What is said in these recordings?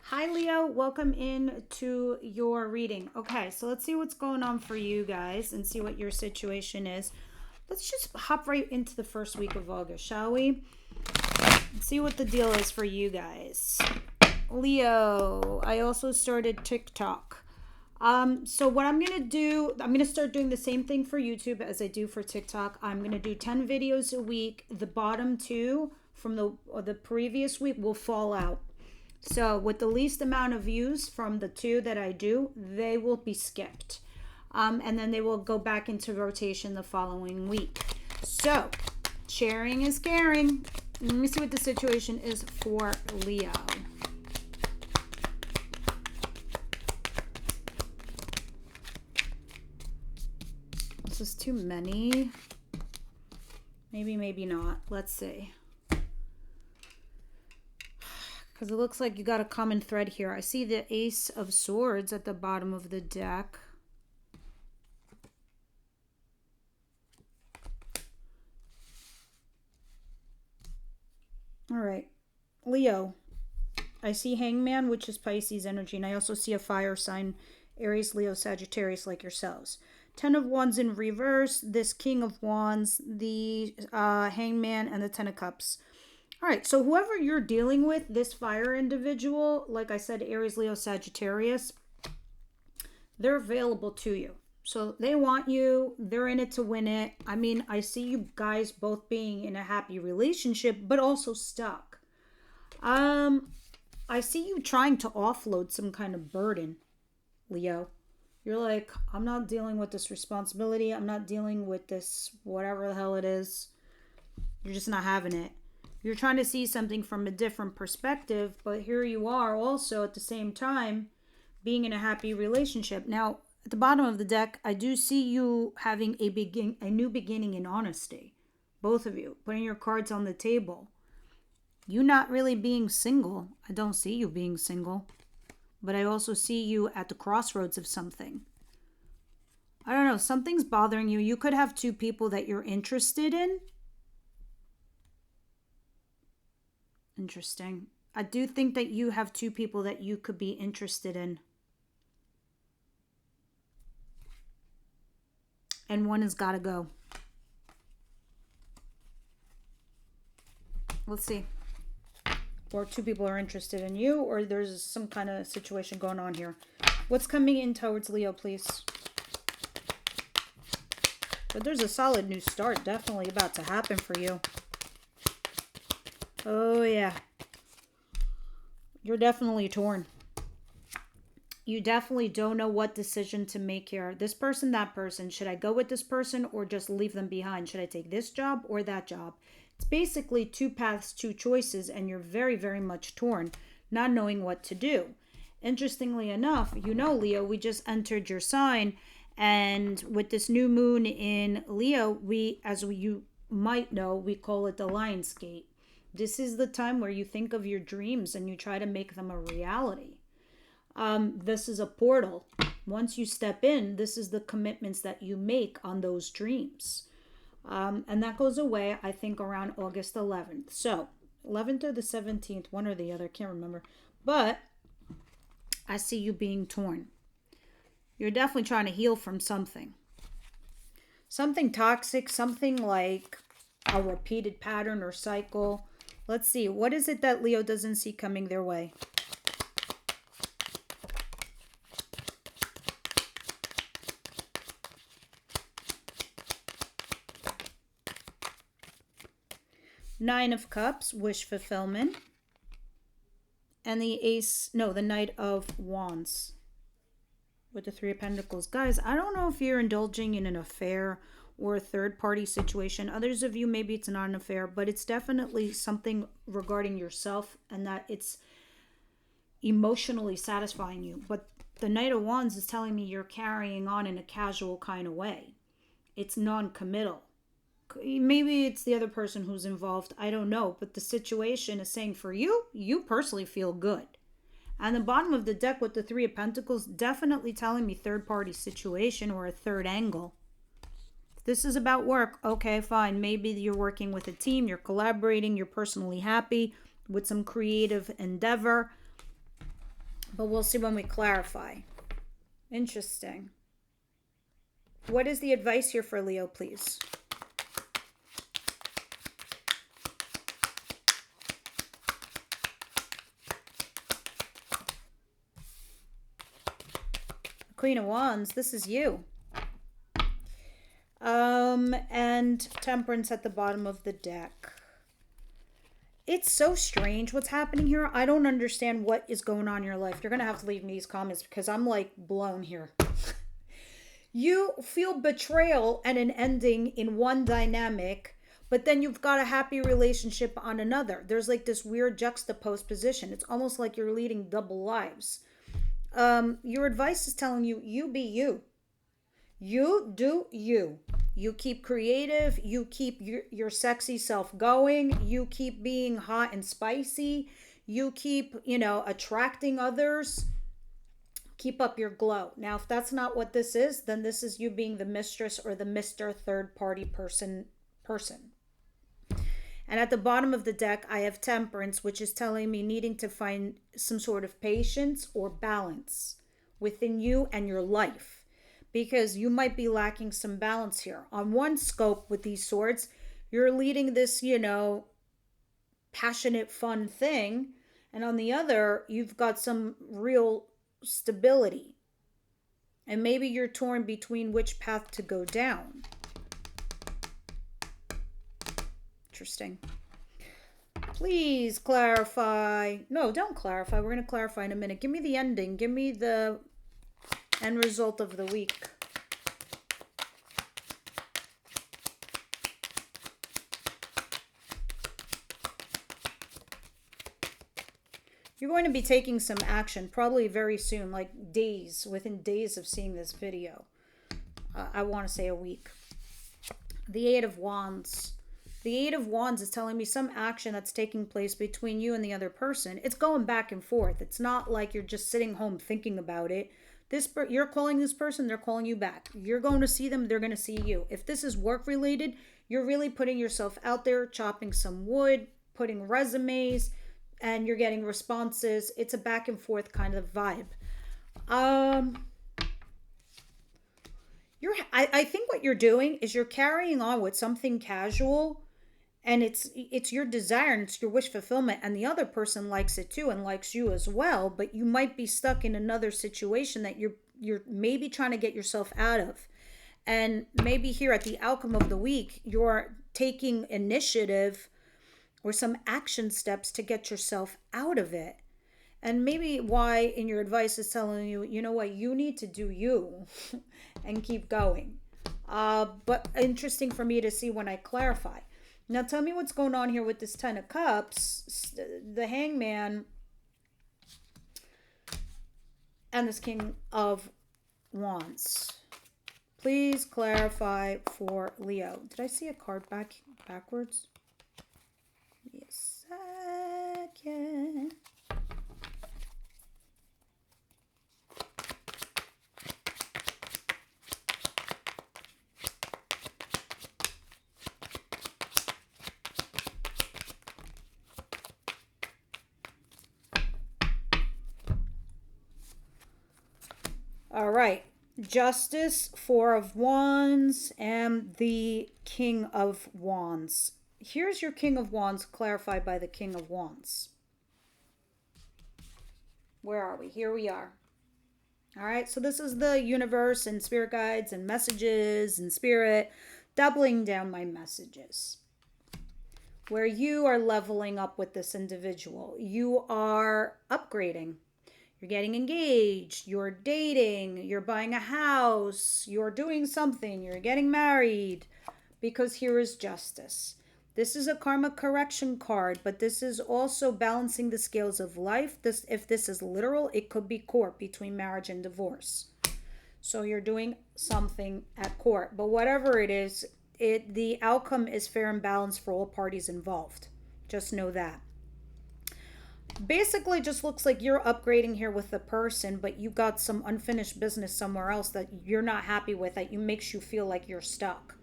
Hi Leo, welcome in to your reading. Okay, so let's see what's going on for you guys and see what your situation is. Let's just hop right into the first week of August, shall we? Let's see what the deal is for you guys. Leo, I also started TikTok. So what I'm going to do, I'm going to start doing the same thing for YouTube as I do for TikTok. I'm going to do 10 videos a week. The bottom two from the previous week will fall out. So with the least amount of views from the two that I do, they will be skipped. And then they will go back into rotation the following week. So sharing is caring. Let me see what the situation is for Leo. This is too many. Maybe not. Let's see. Because it looks like you got a common thread here. I see the Ace of Swords at the bottom of the deck. All right. Leo. I see Hangman, which is Pisces energy. And I also see a fire sign, Aries, Leo, Sagittarius, like yourselves. 10 of Wands in reverse. This King of Wands, the Hangman, and the 10 of Cups. All right, so whoever you're dealing with, this fire individual, like I said, Aries, Leo, Sagittarius, they're available to you. So they want you. They're in it to win it. I mean, I see you guys both being in a happy relationship, but also stuck. I see you trying to offload some kind of burden, Leo. You're like, I'm not dealing with this responsibility. I'm not dealing with this whatever the hell it is. You're just not having it. You're trying to see something from a different perspective, but here you are also at the same time being in a happy relationship. Now, at the bottom of the deck, I do see you having a new beginning in honesty. Both of you, putting your cards on the table. You not really being single. I don't see you being single. But I also see you at the crossroads of something. I don't know, something's bothering you. You could have two people that you're interested in. Interesting. I do think that you have two people that you could be interested in. And one has got to go. Let's see. Or two people are interested in you, or there's some kind of situation going on here. What's coming in towards Leo, please? But there's a solid new start definitely about to happen for you. Oh, yeah. You're definitely torn. You definitely don't know what decision to make here. This person, that person. Should I go with this person or just leave them behind? Should I take this job or that job? It's basically two paths, two choices, and you're very, very much torn, not knowing what to do. Interestingly enough, you know, Leo, we just entered your sign, and with this new moon in Leo, you might know, we call it the Lion's Gate. This is the time where you think of your dreams and you try to make them a reality. This is a portal. Once you step in, this is the commitments that you make on those dreams. And that goes away, I think, around August 11th. So, 11th or the 17th, one or the other, can't remember. But I see you being torn. You're definitely trying to heal from something. Something toxic, something like a repeated pattern or cycle. Let's see. What is it that Leo doesn't see coming their way? Nine of Cups, wish fulfillment. And the Knight of Wands with the Three of Pentacles. Guys, I don't know if you're indulging in an affair or a third-party situation. Others of you, maybe it's not an affair, but it's definitely something regarding yourself and that it's emotionally satisfying you. But the Knight of Wands is telling me you're carrying on in a casual kind of way. It's non-committal. Maybe it's the other person who's involved. I don't know. But the situation is saying for you, you personally feel good. And the bottom of the deck with the Three of Pentacles, definitely telling me third-party situation or a third angle. This is about work. Okay, fine. Maybe you're working with a team. You're collaborating. You're personally happy with some creative endeavor. But we'll see when we clarify. Interesting. What is the advice here for Leo, please? Queen of Wands, this is you. And Temperance at the bottom of the deck. It's so strange what's happening here. I don't understand what is going on in your life. You're going to have to leave me these comments because I'm like blown here. You feel betrayal and an ending in one dynamic, but then you've got a happy relationship on another. There's like this weird juxtaposed position. It's almost like you're leading double lives. Your advice is telling you, you be you. You do you. You keep creative. You keep your sexy self going. You keep being hot and spicy. You keep, attracting others. Keep up your glow. Now, if that's not what this is, then this is you being the mistress or the Mr. third party person. And at the bottom of the deck, I have Temperance, which is telling me needing to find some sort of patience or balance within you and your life, because you might be lacking some balance here. On one scope with these swords, you're leading this, passionate, fun thing. And on the other, you've got some real stability. And maybe you're torn between which path to go down. Interesting. Please clarify. No, don't clarify. We're going to clarify in a minute. Give me the ending. Give me the end result of the week. You're going to be taking some action probably very soon, like days, within days of seeing this video. I want to say a week. The Eight of Wands. The Eight of Wands is telling me some action that's taking place between you and the other person. It's going back and forth. It's not like you're just sitting home thinking about it. You're calling this person, they're calling you back. You're going to see them, they're going to see you. If this is work related, you're really putting yourself out there, chopping some wood, putting resumes, and you're getting responses. It's a back and forth kind of vibe. I think what you're doing is you're carrying on with something casual, and it's your desire and it's your wish fulfillment, and the other person likes it too and likes you as well, but you might be stuck in another situation that you're maybe trying to get yourself out of. And maybe here at the outcome of the week, you're taking initiative or some action steps to get yourself out of it. And maybe why in your advice is telling you, you know what, you need to do you and keep going. But interesting for me to see when I clarify. Now tell me what's going on here with this Ten of Cups, the Hangman, and this King of Wands. Please clarify for Leo. Did I see a card backwards? Give me a second. All right, Justice, Four of Wands, and the King of Wands. Here's your King of Wands clarified by the King of Wands. Where are we? Here we are. All right, so this is the universe and spirit guides and messages and spirit doubling down my messages. Where you are leveling up with this individual. You are upgrading. You're getting engaged, you're dating, you're buying a house, you're doing something, you're getting married, because here is justice. This is a karma correction card, but this is also balancing the scales of life. If this is literal, it could be court between marriage and divorce. So you're doing something at court, but whatever it is, the outcome is fair and balanced for all parties involved. Just know that. Basically just looks like you're upgrading here with the person, but you got some unfinished business somewhere else that you're not happy with, that makes you feel like you're stuck.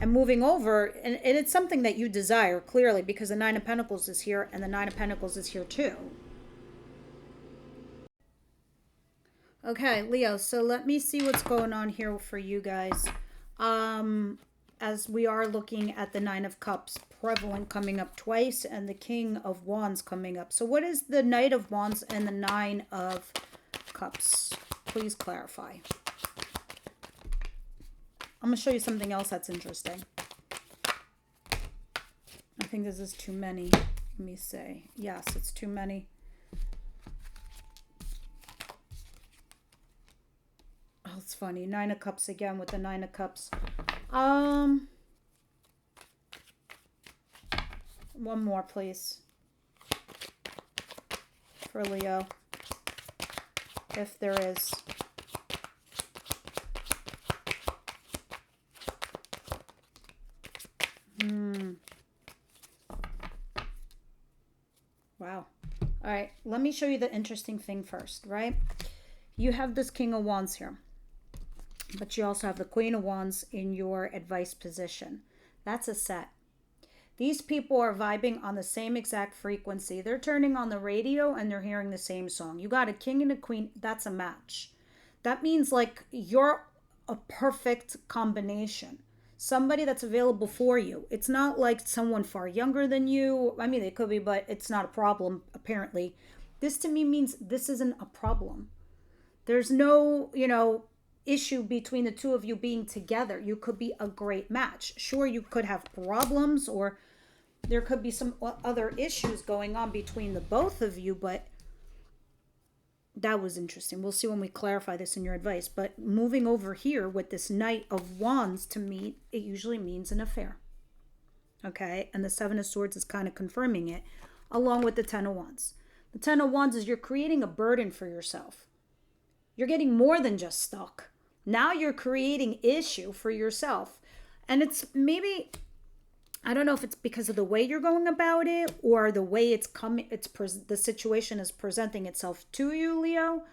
And moving over, and it's something that you desire clearly, because the Nine of Pentacles is here and the Nine of Pentacles is here too. Okay, Leo, so let me see what's going on here for you guys. As we are looking at the Nine of Cups prevalent coming up twice and the King of Wands coming up. So what is the Knight of Wands and the Nine of Cups? Please clarify. I'm going to show you something else that's interesting. I think this is too many. Let me say. Yes, it's too many. Oh, it's funny. Nine of Cups again with the Nine of Cups. One more, please. For Leo. If there is. Wow. All right. Let me show you the interesting thing first, right? You have this King of Wands here. But you also have the Queen of Wands in your advice position. That's a set. These people are vibing on the same exact frequency. They're turning on the radio and they're hearing the same song. You got a king and a queen. That's a match. That means like you're a perfect combination. Somebody that's available for you. It's not like someone far younger than you. I mean, they could be, but it's not a problem, apparently. This to me means this isn't a problem. There's no, issue between the two of you being together. You could be a great match. Sure, you could have problems or there could be some other issues going on between the both of you, but that was interesting. We'll see when we clarify this in your advice. But moving over here with this Knight of Wands, to me, it usually means an affair. Okay? And the Seven of Swords is kind of confirming it, along with the Ten of Wands. The Ten of Wands is you're creating a burden for yourself. You're getting more than just stuck. Now you're creating issue for yourself. And it's maybe, I don't know if it's because of the way you're going about it or the way it's coming, the situation is presenting itself to you, Leo.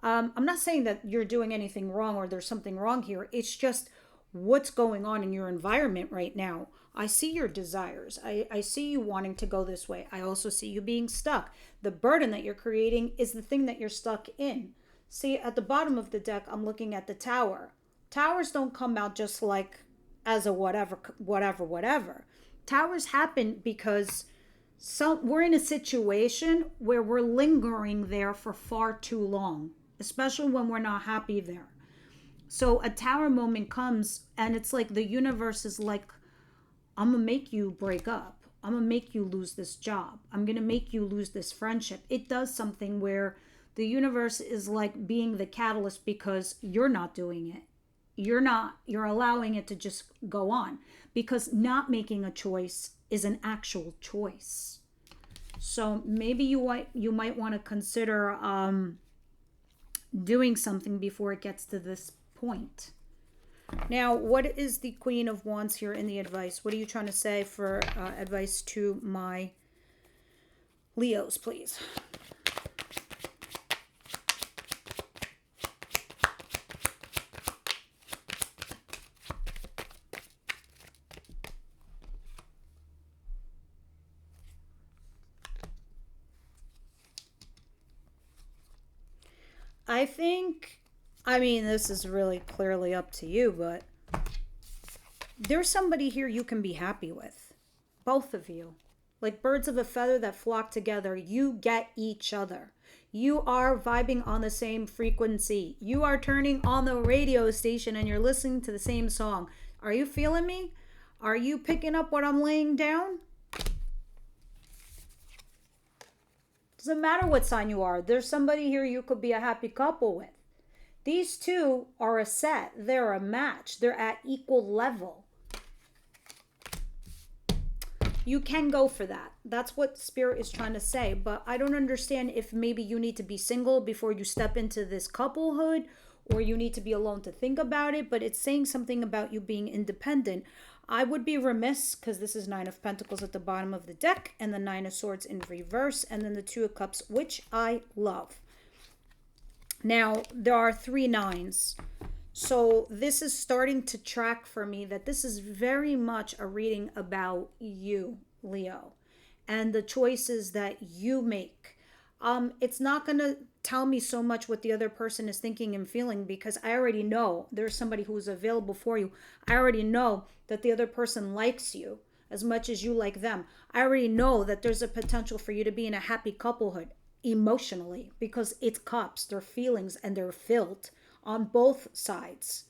I'm not saying that you're doing anything wrong or there's something wrong here. It's just what's going on in your environment right now. I see your desires. I see you wanting to go this way. I also see you being stuck. The burden that you're creating is the thing that you're stuck in. See, at the bottom of the deck, I'm looking at the Tower. Towers don't come out just like as a whatever. Towers happen because we're in a situation where we're lingering there for far too long, especially when we're not happy there. So a Tower moment comes and it's like the universe is like, I'm going to make you break up. I'm going to make you lose this job. I'm going to make you lose this friendship. It does something where the universe is like being the catalyst because you're not doing it. You're allowing it to just go on because not making a choice is an actual choice. So maybe you might want to consider doing something before it gets to this point. Now, what is the Queen of Wands here in the advice? What are you trying to say for advice to my Leos, please? I mean, this is really clearly up to you, but there's somebody here you can be happy with. Both of you. Like birds of a feather that flock together. You get each other. You are vibing on the same frequency. You are turning on the radio station and you're listening to the same song. Are you feeling me? Are you picking up what I'm laying down? Doesn't matter what sign you are. There's somebody here you could be a happy couple with. These two are a set. They're a match. They're at equal level. You can go for that. That's what Spirit is trying to say. But I don't understand if maybe you need to be single before you step into this couplehood, or you need to be alone to think about it. But it's saying something about you being independent. I would be remiss because this is Nine of Pentacles at the bottom of the deck and the Nine of Swords in reverse and then the Two of Cups, which I love. Now, there are 3 nines. So this is starting to track for me that this is very much a reading about you, Leo, and the choices that you make. it's not going to tell me so much what the other person is thinking and feeling, because I already know there's somebody who's available for you. I already know that the other person likes you as much as you like them. I already know that there's a potential for you to be in a happy couplehood emotionally, because it's cups, they're feelings, and they're filled on both sides.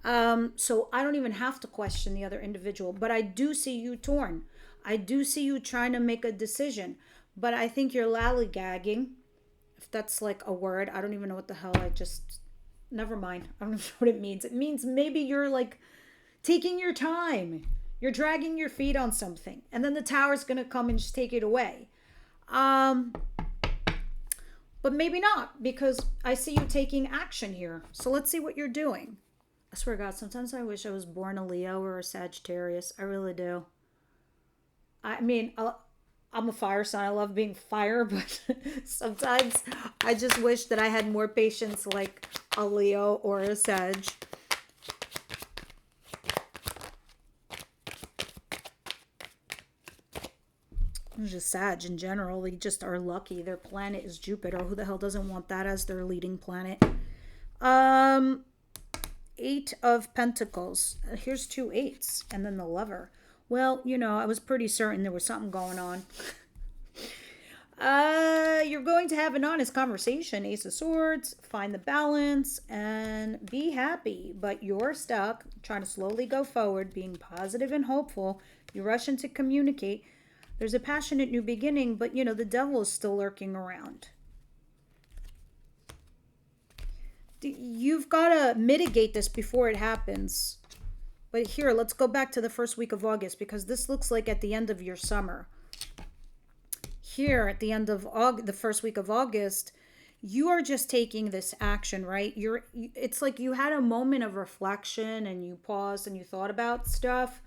So I don't even have to question the other individual, but I do see you torn. I do see you trying to make a decision, but I think you're lollygagging, if that's like a word. I don't even know what the hell never mind. I don't know what it means. It means maybe you're like taking your time. You're dragging your feet on something, and then the tower's going to come and just take it away. But maybe not, because I see you taking action here. So let's see what you're doing. I swear to God, sometimes I wish I was born a Leo or a Sagittarius. I really do. I mean, I'm a fire sign. I love being fire, but sometimes I just wish that I had more patience like a Leo or a Sag. Just Sag in general, they just are lucky. Their planet is Jupiter. Who the hell doesn't want that as their leading planet? Eight of Pentacles. Here's 2 8s, and then the Lover. Well, I was pretty certain there was something going on. You're going to have an honest conversation. Ace of Swords. Find the balance and be happy. But you're stuck, trying to slowly go forward, being positive and hopeful. You're rushing to communicate. There's a passionate new beginning, but the devil is still lurking around. You've got to mitigate this before it happens. But here, let's go back to the first week of August, because this looks like at the end of your summer. Here, at the end of the first week of August, you are just taking this action, right? It's like you had a moment of reflection and you paused and you thought about stuff.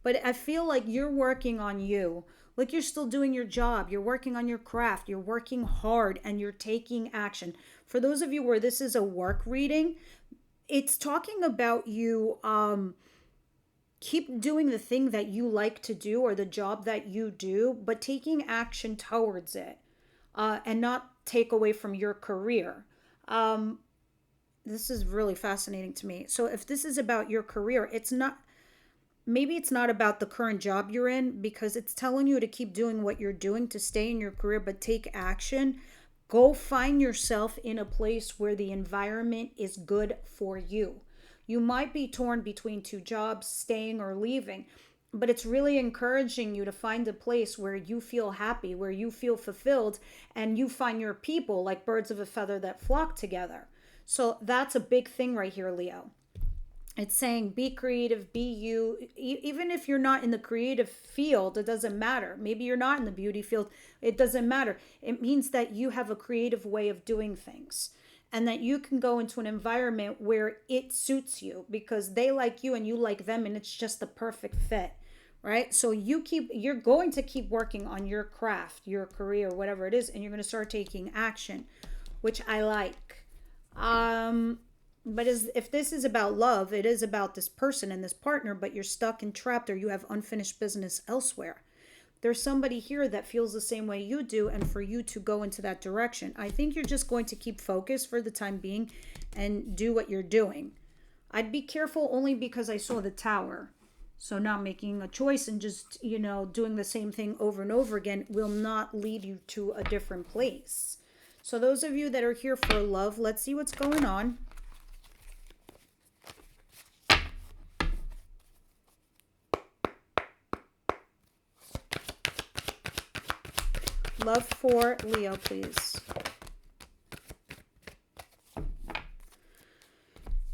But I feel like you're working on you. Like you're still doing your job. You're working on your craft. You're working hard and you're taking action. For those of you where this is a work reading, it's talking about you keep doing the thing that you like to do or the job that you do, but taking action towards it and not take away from your career. This is really fascinating to me. So if this is about your career, maybe it's not about the current job you're in, because it's telling you to keep doing what you're doing to stay in your career, but take action. Go find yourself in a place where the environment is good for you. You might be torn between 2 jobs, staying or leaving, but it's really encouraging you to find a place where you feel happy, where you feel fulfilled, and you find your people like birds of a feather that flock together. So that's a big thing right here, Leo. It's saying be creative, be you. Even if you're not in the creative field, it doesn't matter. Maybe you're not in the beauty field. It doesn't matter. It means that you have a creative way of doing things and that you can go into an environment where it suits you because they like you and you like them, and it's just the perfect fit, right? So you're going to keep working on your craft, your career, whatever it is, and you're going to start taking action, which I like. But if this is about love, it is about this person and this partner, but you're stuck and trapped or you have unfinished business elsewhere. There's somebody here that feels the same way you do, and for you to go into that direction. I think you're just going to keep focused for the time being and do what you're doing. I'd be careful only because I saw the Tower. So not making a choice and just, doing the same thing over and over again will not lead you to a different place. So those of you that are here for love, let's see what's going on. Love for Leo, please.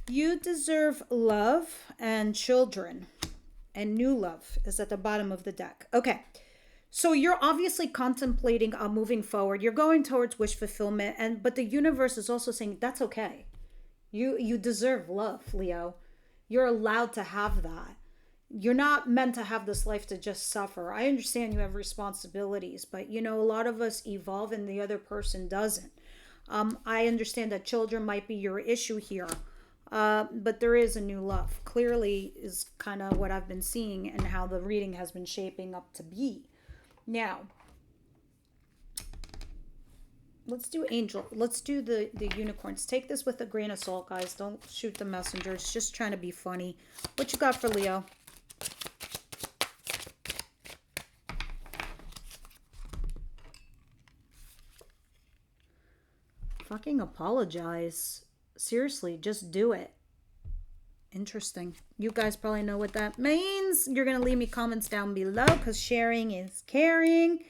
You deserve love and children, and new love is at the bottom of the deck. Okay, so you're obviously contemplating moving forward. You're going towards wish fulfillment, but the universe is also saying that's okay. You deserve love, Leo. You're allowed to have that. You're not meant to have this life to just suffer. I understand you have responsibilities, but a lot of us evolve and the other person doesn't. I understand that children might be your issue here, but there is a new love. Clearly is kind of what I've been seeing and how the reading has been shaping up to be. Now, Let's do angel. Let's do the unicorns. Take this with a grain of salt, guys. Don't shoot the messenger. It's just trying to be funny. What you got for Leo? Fucking apologize. Seriously, just do it. Interesting. You guys probably know what that means. You're going to leave me comments down below because sharing is caring.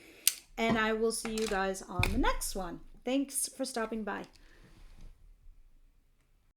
And I will see you guys on the next one. Thanks for stopping by.